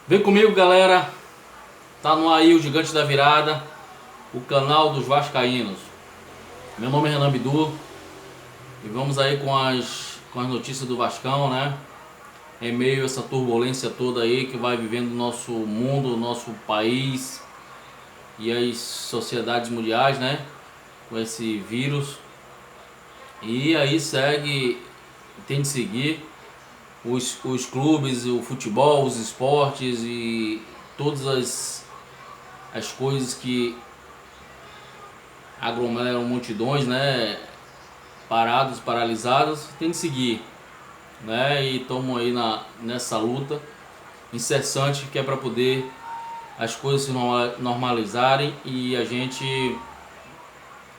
Vem comigo, galera. Tá no ar aí o Gigante da Virada, o canal dos Vascaínos. Meu nome é Renan Bidu e vamos aí com as notícias do Vascão, né? Em meio a essa turbulência toda aí que vai vivendo o nosso mundo, o nosso país e as sociedades mundiais, né? Com esse vírus. E aí tem de seguir os clubes, o futebol, os esportes e todas as coisas que aglomeram multidões, né? Parados, paralisados, tem que seguir, né? E estamos aí nessa luta incessante que é para poder as coisas se normalizarem e a gente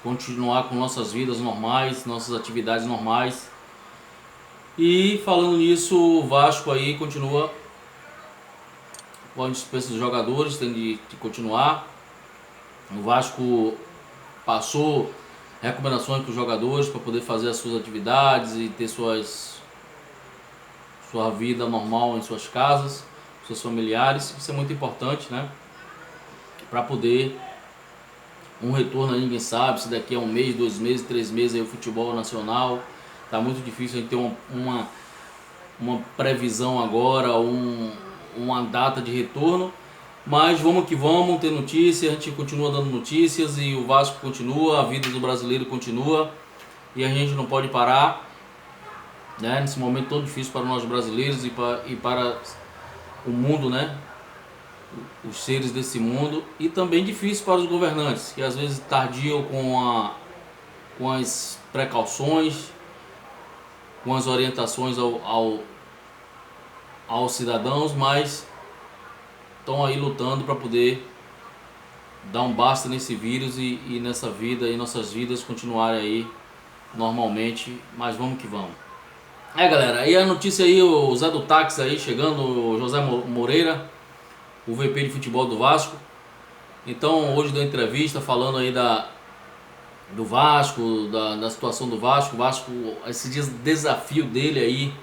continuar com nossas vidas normais, nossas atividades normais. E falando nisso, o Vasco aí continua com a dispensa dos jogadores, tem de continuar. O Vasco passou recomendações para os jogadores para poder fazer as suas atividades e ter sua vida normal em suas casas, seus familiares. Isso é muito importante, né? Para poder um retorno aí, ninguém sabe se daqui a um mês, 2 meses, 3 meses aí o futebol nacional tá muito difícil a gente ter uma previsão agora, uma data de retorno. Mas vamos que vamos, ter notícias, a gente continua dando notícias e o Vasco continua, a vida do brasileiro continua e a gente não pode parar, né? Nesse momento tão difícil para nós brasileiros e para o mundo, né? Os seres desse mundo, e também difícil para os governantes, que às vezes tardiam com as precauções, com as orientações aos cidadãos, mas estão aí lutando para poder dar um basta nesse vírus e nessa vida e nossas vidas continuarem aí normalmente, mas vamos que vamos. Galera, aí a notícia aí, o Zé do Táxi aí chegando, o José Moreira, o VP de futebol do Vasco. Então hoje deu entrevista falando aí do Vasco, da situação do Vasco. O Vasco, esse desafio dele aí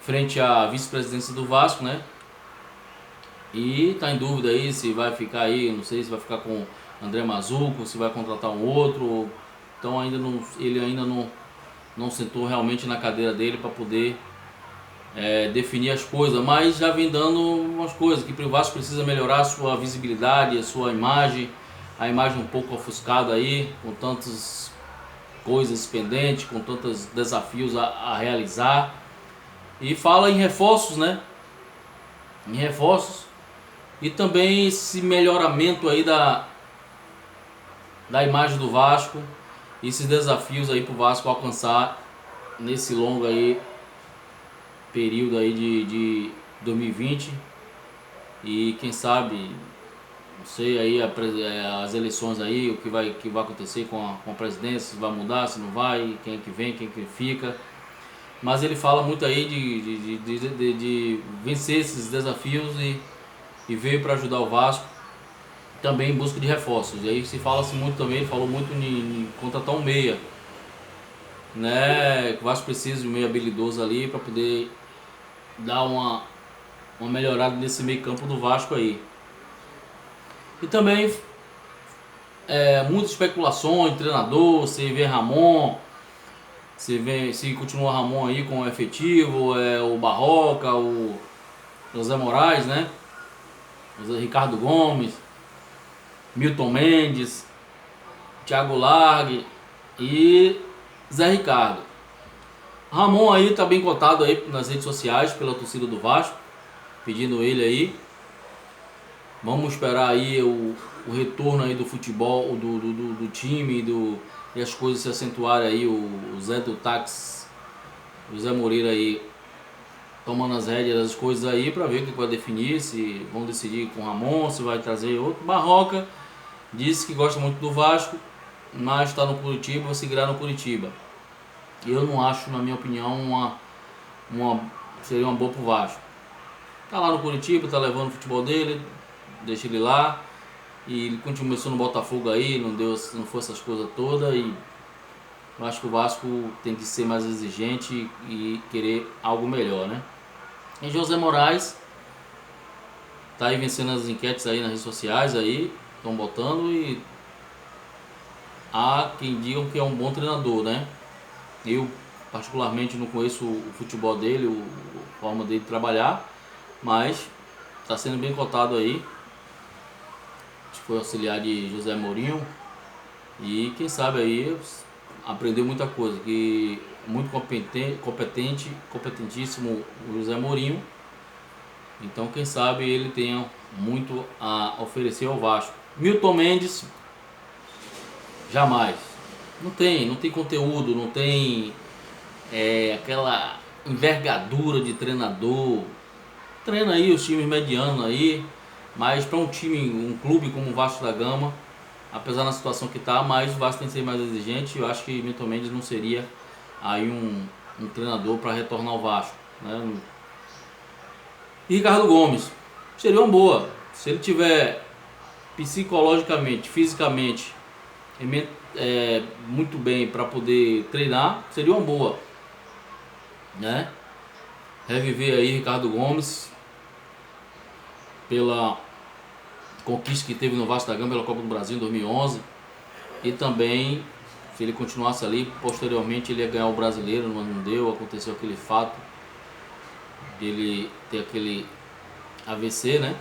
frente à vice-presidência do Vasco, né? E tá em dúvida aí se vai ficar aí, não sei se vai ficar com André Mazuco, se vai contratar um outro. Então ele ainda não sentou realmente na cadeira dele para poder definir as coisas, mas já vem dando umas coisas que o Vasco precisa melhorar a sua visibilidade, a sua imagem, a imagem um pouco ofuscada aí, com tantas coisas pendentes, com tantos desafios a realizar. E fala em reforços, né? Em reforços e também esse melhoramento aí da imagem do Vasco, esses desafios aí para o Vasco alcançar nesse longo aí período aí de 2020 e quem sabe, não sei aí as eleições aí, o que vai acontecer com a presidência, se vai mudar, se não vai, quem é que vem, quem é que fica. Mas ele fala muito aí de vencer esses desafios e veio para ajudar o Vasco também em busca de reforços. E aí se fala-se muito também, ele falou muito em contratar um meia, né? O Vasco precisa de um meia habilidoso ali para poder dar uma melhorada nesse meio campo do Vasco aí. E também muitas especulações, treinador, se vê Ramon, se continua Ramon aí com o efetivo, o Barroca, o José Moraes, né? O Ricardo Gomes, Milton Mendes, Thiago Largue e Zé Ricardo. Ramon aí tá bem cotado aí nas redes sociais pela torcida do Vasco, pedindo ele aí. Vamos esperar aí o retorno aí do futebol, do time e as coisas se acentuarem aí. O Zé do Táxi, o Zé Moreira aí tomando as rédeas das coisas aí para ver o que vai definir, se vão decidir com o Ramon, se vai trazer outro. Barroca disse que gosta muito do Vasco, mas está no Curitiba, vai seguir no Curitiba. Eu não acho, na minha opinião, seria uma boa pro Vasco. Tá lá no Curitiba, tá levando o futebol dele, deixa ele lá. E ele começou no Botafogo aí, não foi essas coisas todas. E eu acho que o Vasco tem que ser mais exigente e querer algo melhor, né? E José Moraes tá aí vencendo as enquetes aí nas redes sociais aí, estão botando, e há quem digam que é um bom treinador, né? Eu particularmente não conheço o futebol dele, a forma dele de trabalhar, mas está sendo bem cotado aí. Foi auxiliar de José Mourinho e quem sabe aí aprendeu muita coisa, que é muito competentíssimo o José Mourinho. Então quem sabe ele tenha muito a oferecer ao Vasco. Milton Mendes, jamais. Não tem conteúdo, não tem aquela envergadura de treinador. Treina aí os times medianos aí, mas para um clube como o Vasco da Gama, apesar da situação que está, mas o Vasco tem que ser mais exigente. Eu acho que Milton Mendes não seria aí um treinador para retornar ao Vasco, né? E Ricardo Gomes seria uma boa, se ele tiver psicologicamente, fisicamente muito bem para poder treinar, seria uma boa, né? Reviver aí Ricardo Gomes pela conquista que teve no Vasco da Gama pela Copa do Brasil em 2011, e também se ele continuasse ali, posteriormente ele ia ganhar o Brasileiro, mas não deu, aconteceu aquele fato dele ter aquele AVC, né?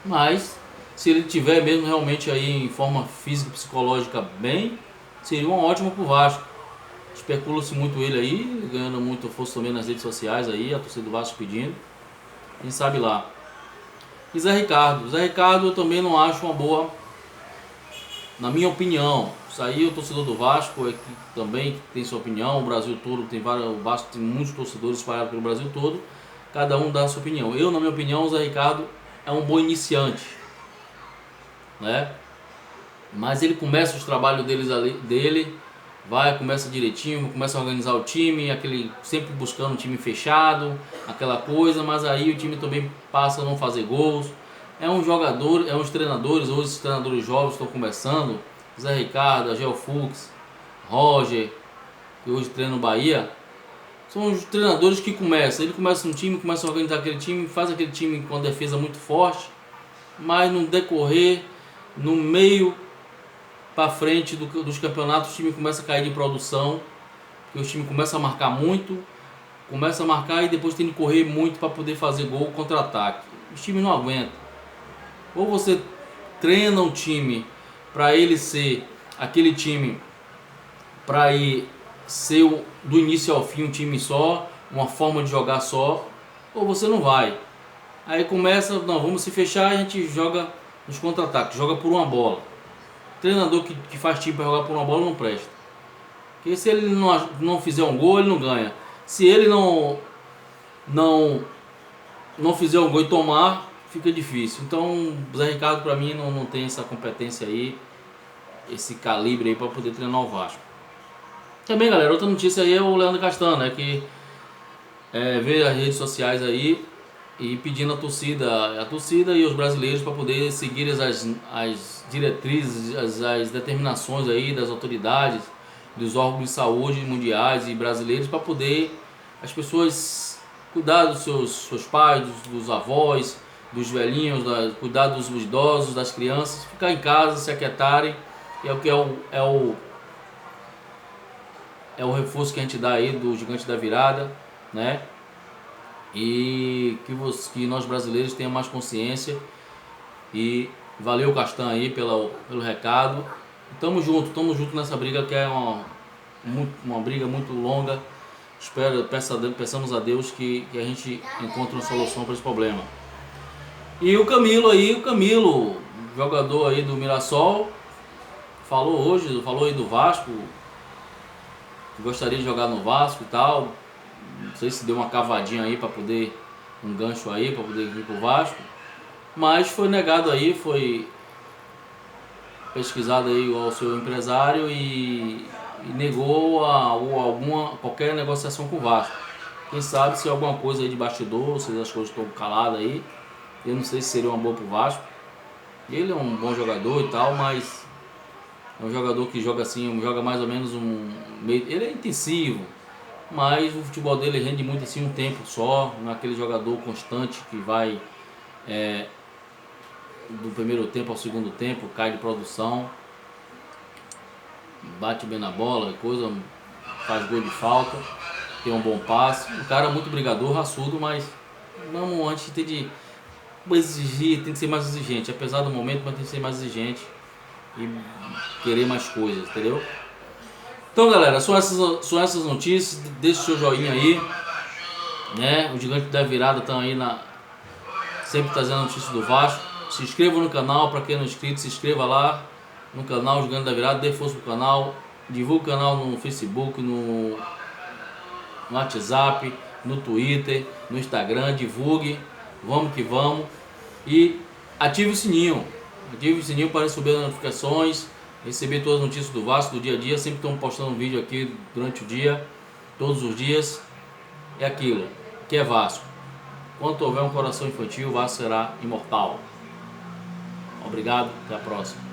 Mas se ele tiver mesmo realmente aí em forma física e psicológica bem, seria uma ótima pro Vasco. Especula-se muito ele aí, ganhando muito força também nas redes sociais aí, a torcida do Vasco pedindo. Quem sabe lá. E Zé Ricardo. Zé Ricardo eu também não acho uma boa, na minha opinião. Isso aí o torcedor do Vasco é que também tem sua opinião. O Brasil todo tem vários, o Vasco tem muitos torcedores espalhados pelo Brasil todo. Cada um dá a sua opinião. Eu, na minha opinião, o Zé Ricardo é um bom iniciante, né? Mas ele começa os trabalhos dele, começa direitinho, começa a organizar o time, aquele sempre buscando um time fechado, aquela coisa, mas aí o time também passa a não fazer gols. É um jogador, é uns treinadores, hoje os treinadores jovens estão começando, Zé Ricardo, Agel Fux, Roger, que hoje treina no Bahia. São os treinadores que começam, ele começa um time, começa a organizar aquele time, faz aquele time com a defesa muito forte, mas no decorrer, no meio para frente dos campeonatos, o time começa a cair de produção, porque o time começa a marcar muito, começa a marcar e depois tem que correr muito para poder fazer gol, contra-ataque. Os times não aguentam. Ou você treina um time para ele ser aquele time, para ir ser do início ao fim um time só, uma forma de jogar só, ou você não vai. Aí começa, não, vamos se fechar, a gente joga nos contra-ataques, joga por uma bola. Treinador que faz time para jogar por uma bola não presta. Porque se ele não fizer um gol, ele não ganha. Se ele não fizer um gol e tomar, fica difícil. Então o Zé Ricardo para mim não tem essa competência aí, esse calibre aí para poder treinar o Vasco. Também, galera, outra notícia aí é o Leandro Castanho, né, que veio as redes sociais aí e pedindo a torcida e os brasileiros para poder seguir as diretrizes, as determinações aí das autoridades, dos órgãos de saúde mundiais e brasileiros, para poder as pessoas cuidar dos seus pais, dos avós, dos velhinhos, cuidar dos idosos, das crianças, ficar em casa, se aquietarem, e é o que é o reforço que a gente dá aí do Gigante da Virada, né? E que nós brasileiros tenhamos mais consciência. E valeu, Castanho, aí pelo recado. Tamo junto nessa briga, que é uma briga muito longa. Peçamos a Deus que a gente encontre uma solução para esse problema. E o Camilo, jogador aí do Mirassol, falou aí do Vasco, que gostaria de jogar no Vasco e tal. Não sei se deu uma cavadinha aí para poder, um gancho aí para poder vir pro Vasco, mas foi negado aí, foi pesquisado aí ao seu empresário e negou qualquer negociação com o Vasco. Quem sabe se alguma coisa aí de bastidor, se as coisas estão caladas aí, eu não sei se seria uma boa pro Vasco. Ele é um bom jogador e tal, mas é um jogador que joga assim, joga mais ou menos ele é intensivo, mas o futebol dele rende muito assim um tempo só, não é aquele jogador constante que vai do primeiro tempo ao segundo tempo, cai de produção, bate bem na bola, coisa, faz gol de falta, tem um bom passe. O cara é muito brigador, raçudo, mas não, antes de exigir, tem que ser mais exigente, apesar do momento, mas tem que ser mais exigente e querer mais coisas, entendeu? Então, galera, são essas notícias. Deixa o seu joinha aí, né? O Gigante da Virada estão aí sempre trazendo notícias do Vasco. Se inscreva no canal, para quem não é inscrito, se inscreva lá no canal Gigante da Virada, dê força pro canal, divulgue o canal no Facebook, no WhatsApp, no Twitter, no Instagram, divulgue, vamos que vamos. E ative o sininho para receber as notificações, receber todas as notícias do Vasco do dia a dia. Sempre estamos postando um vídeo aqui durante o dia, todos os dias. É aquilo, que é Vasco. Quando houver um coração infantil, o Vasco será imortal. Obrigado, até a próxima.